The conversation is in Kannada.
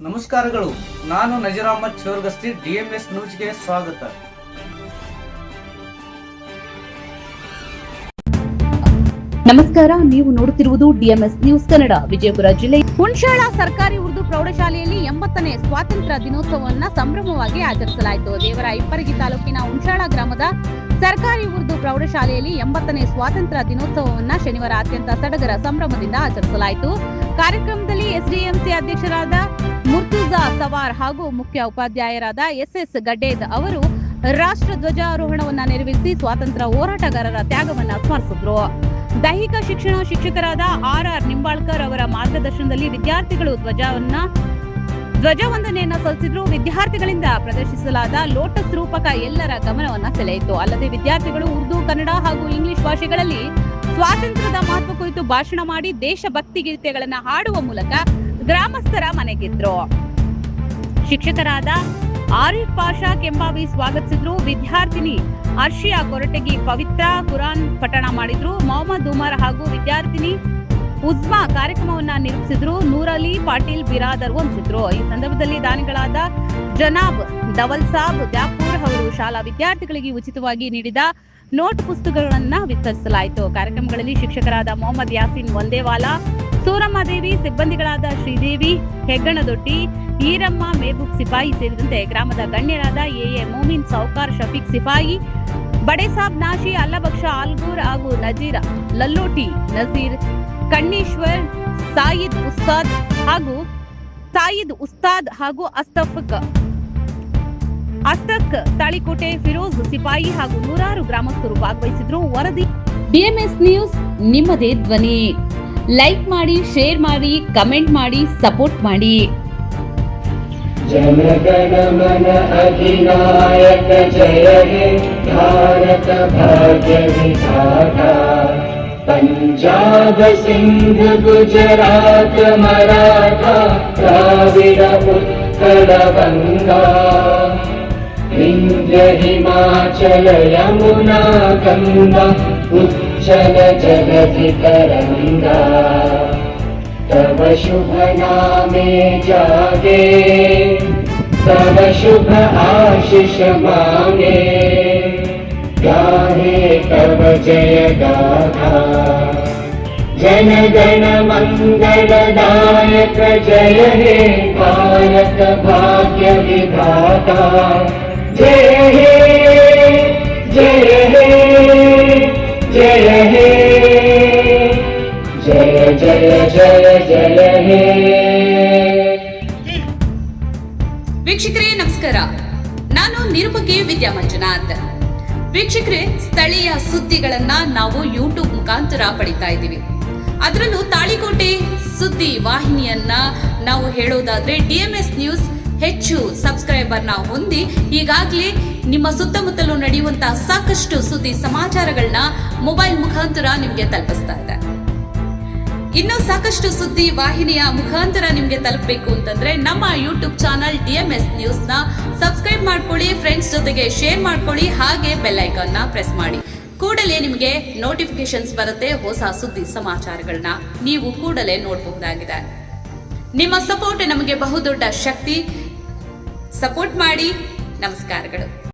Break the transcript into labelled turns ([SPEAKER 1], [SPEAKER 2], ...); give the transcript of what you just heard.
[SPEAKER 1] ನಮಸ್ಕಾರಗಳು. ನಾನು ನಜೀರ್ ಅಹಮದ್ ಚೋರ್ಗಸ್ತಿ, DMS ನ್ಯೂಸ್ಗೆ ಸ್ವಾಗತ.
[SPEAKER 2] ನಮಸ್ಕಾರ, ನೀವು ನೋಡುತ್ತಿರುವುದು DMS ನ್ಯೂಸ್ ಕನ್ನಡ. ವಿಜಯಪುರ ಜಿಲ್ಲೆ ಹುಣಶಾಳ ಸರ್ಕಾರಿ ಉರ್ದು ಪ್ರೌಢಶಾಲೆಯಲ್ಲಿ 80ನೇ ಸ್ವಾತಂತ್ರ್ಯ ದಿನೋತ್ಸವವನ್ನು ಸಂಭ್ರಮವಾಗಿ ಆಚರಿಸಲಾಯಿತು. ದೇವರ ಹಿಪ್ಪರಗಿ ತಾಲೂಕಿನ ಹುಣಶಾಳ ಗ್ರಾಮದ ಸರ್ಕಾರಿ ಉರ್ದು ಪ್ರೌಢಶಾಲೆಯಲ್ಲಿ 80ನೇ ಸ್ವಾತಂತ್ರ್ಯ ದಿನೋತ್ಸವವನ್ನು ಶನಿವಾರ ಅತ್ಯಂತ ಸಡಗರ ಸಂಭ್ರಮದಿಂದ ಆಚರಿಸಲಾಯಿತು. ಕಾರ್ಯಕ್ರಮದಲ್ಲಿ SDMC ಅಧ್ಯಕ್ಷರಾದ ಮುರ್ತುಜಾ ಸವಾರ್ ಹಾಗೂ ಮುಖ್ಯ ಉಪಾಧ್ಯಾಯರಾದ SS ಗಡ್ಡೇದ್ ಅವರು ರಾಷ್ಟ್ರ ಧ್ವಜಾರೋಹಣವನ್ನ ನೆರವೇರಿಸಿ ಸ್ವಾತಂತ್ರ್ಯ ಹೋರಾಟಗಾರರ ತ್ಯಾಗವನ್ನ ಸ್ಮರಿಸಿದ್ರು. ದೈಹಿಕ ಶಿಕ್ಷಣ ಶಿಕ್ಷಕರಾದ RR ನಿಂಬಾಳ್ಕರ್ ಅವರ ಮಾರ್ಗದರ್ಶನದಲ್ಲಿ ವಿದ್ಯಾರ್ಥಿಗಳು ಧ್ವಜವಂದನೆಯನ್ನ ಸಲ್ಲಿಸಿದ್ರು. ವಿದ್ಯಾರ್ಥಿಗಳಿಂದ ಪ್ರದರ್ಶಿಸಲಾದ ಲೋಟಸ್ ರೂಪಕ ಎಲ್ಲರ ಗಮನವನ್ನ ಸೆಳೆಯಿತು. ಅಲ್ಲದೆ ವಿದ್ಯಾರ್ಥಿಗಳು ಉರ್ದು, ಕನ್ನಡ ಹಾಗೂ ಇಂಗ್ಲಿಷ್ ಭಾಷೆಗಳಲ್ಲಿ ಸ್ವಾತಂತ್ರ್ಯದ ಮಹತ್ವ ಕುರಿತು ಭಾಷಣ ಮಾಡಿ ದೇಶಭಕ್ತಿ ಗೀತೆಗಳನ್ನ ಹಾಡುವ ಮೂಲಕ ಗ್ರಾಮಸ್ಥರ ಮನೆಗೆದ್ರು. ಶಿಕ್ಷಕರಾದ ಆರಿಫ್ ಪಾಷಾ ಕೆಂಬಾವಿ ಸ್ವಾಗತಿಸಿದ್ರು. ವಿದ್ಯಾರ್ಥಿನಿ ಅರ್ಷಿಯಾ ಕೊರಟಗಿ ಪವಿತ್ರ ಕುರಾನ್ ಪಠಣ ಮಾಡಿದ್ರು. ಮೊಹಮ್ಮದ್ ಉಮರ್ ಹಾಗೂ ವಿದ್ಯಾರ್ಥಿನಿ ಉಜ್ಮಾ ಕಾರ್ಯಕ್ರಮವನ್ನ ನಿರೂಪಿಸಿದ್ರು. ನೂರಲಿ ಪಾಟೀಲ್ ಬಿರಾದರ್ ವಂದಿಸಿದ್ರು. ಈ ಸಂದರ್ಭದಲ್ಲಿ ದಾನಿಗಳಾದ ಜನಾಬ್ ದವಲ್ ಸಾಬ್ ದ್ಯಾಪೂರ್ ಅವರು ಶಾಲಾ ವಿದ್ಯಾರ್ಥಿಗಳಿಗೆ ಉಚಿತವಾಗಿ ನೀಡಿದ ನೋಟ್ ಪುಸ್ತಕಗಳನ್ನ ವಿತರಿಸಲಾಯಿತು. ಕಾರ್ಯಕ್ರಮಗಳಲ್ಲಿ ಶಿಕ್ಷಕರಾದ ಮೊಹಮ್ಮದ್ ಯಾಸಿನ್ ಒಂದೇವಾಲಾ, ಸೂರಮ್ಮದೇವಿ, ಸಿಬ್ಬಂದಿಗಳಾದ ಶ್ರೀದೇವಿ ಹೆಗ್ಗಣದೊಡ್ಡಿ, ಈರಮ್ಮ, ಮೆಹಬೂಬ್ ಸಿಪಾಯಿ ಸೇರಿದಂತೆ ಗ್ರಾಮದ ಗಣ್ಯರಾದ AA ಮೋಮಿನ್ ಸೌಕಾರ್, ಶಫೀಕ್ ಸಿಪಾಯಿ, ಬಡೇಸಾಬ್ ನಾಶಿ, ಅಲ್ಲಬಕ್ಷ ಆಲ್ಗೂರ್ ಹಾಗೂ ನಜೀರ ಲಲ್ಲೋಟಿ, ನಜೀರ್ ಕಣ್ಣೀಶ್ವರ್, ಸಾಯಿದ್ ಉಸ್ತಾದ್ ಹಾಗೂ ಅಸ್ತಕ್ ತಾಳಿಕೋಟೆ, ಫಿರೋಜ್ ಸಿಪಾಯಿ ಹಾಗೂ ನೂರಾರು ಗ್ರಾಮಸ್ಥರು ಭಾಗವಹಿಸಿದ್ರು. ವರದಿ DMS ನ್ಯೂಸ್, ನಿಮ್ಮದೇ ಧ್ವನಿ. ಲೈಕ್ ಮಾಡಿ, ಶೇರ್ ಮಾಡಿ, ಕಮೆಂಟ್ ಮಾಡಿ, ಸಪೋರ್ಟ್ ಮಾಡಿ.
[SPEAKER 3] ಜನಗಣ ಮನ ಅಧಿನಾಯಕ ಜಯ ಹೇ ಭಾರತ ಭಾಗ್ಯ ವಿಧಾತ. ಪಂಜಾಬ ಸಿಂಧ್ ಗುಜರಾತ್ ಮರಾಠ ದ್ರಾವಿಡ ಉತ್ಕಳ ಬಂಗಾ. ವಿಂಧ್ಯ ಹಿಮಾಚಲ ಯಮುನಾ ಗಂಗಾ ಉಚ್ಚಲ ಜಲಧಿ ತರಂಗಾ. तव शुभ नामे जागे, तव शुभ आशीष मांगे. गाहे तव जय गाथा, जन गण मंगलदायक जय हे भारत भाग्य विधाता. जय हे जय हे जय हे जय जय जय जय हे.
[SPEAKER 4] ವೀಕ್ಷಕರೇ ನಮಸ್ಕಾರ, ನಾನು ನಿರೂಪಕಿ ವಿದ್ಯಾ ಮಂಜುನಾಥ್. ವೀಕ್ಷಕರೇ, ಸ್ಥಳೀಯ ಸುದ್ದಿಗಳನ್ನ ನಾವು ಯೂಟ್ಯೂಬ್ ಮುಖಾಂತರ ಪಡಿತಾ ಇದ್ದೀವಿ. ಅದರಲ್ಲೂ ತಾಳಿಕೋಟೆ ಸುದ್ದಿ ವಾಹಿನಿಯನ್ನ ನಾವು ಹೇಳೋದಾದ್ರೆ DMS ನ್ಯೂಸ್ ಹೆಚ್ಚು ಸಬ್ಸ್ಕ್ರೈಬರ್ನ ಹೊಂದಿ ಈಗಾಗಲೇ ನಿಮ್ಮ ಸುತ್ತಮುತ್ತಲೂ ನಡೆಯುವಂತಹ ಸಾಕಷ್ಟು ಸುದ್ದಿ ಸಮಾಚಾರಗಳನ್ನ ಮೊಬೈಲ್ ಮುಖಾಂತರ ನಿಮಗೆ ತಲುಪಿಸ್ತಾ ಇದೆ. ಇನ್ನೂ ಸಾಕಷ್ಟು ಸುದ್ದಿ ವಾಹಿನಿಯ ಮುಖಾಂತರ ನಿಮಗೆ ತಲುಪಬೇಕು ಅಂತಂದ್ರೆ ನಮ್ಮ ಯೂಟ್ಯೂಬ್ ಚಾನಲ್ DMS ನ್ಯೂಸ್ ನ ಸಬ್ಸ್ಕ್ರೈಬ್ ಮಾಡ್ಕೊಳ್ಳಿ, ಫ್ರೆಂಡ್ಸ್ ಜೊತೆಗೆ ಶೇರ್ ಮಾಡ್ಕೊಳ್ಳಿ, ಹಾಗೆ ಬೆಲ್ ಐಕಾನ್ ನ ಪ್ರೆಸ್ ಮಾಡಿ. ಕೂಡಲೇ ನಿಮಗೆ ನೋಟಿಫಿಕೇಶನ್ಸ್ ಬರುತ್ತೆ. ಹೊಸ ಸುದ್ದಿ ಸಮಾಚಾರಗಳನ್ನ ನೀವು ಕೂಡಲೇ ನೋಡಬಹುದಾಗಿದೆ. ನಿಮ್ಮ ಸಪೋರ್ಟ್ ನಮಗೆ ಬಹುದೊಡ್ಡ ಶಕ್ತಿ. ಸಪೋರ್ಟ್ ಮಾಡಿ. ನಮಸ್ಕಾರಗಳು.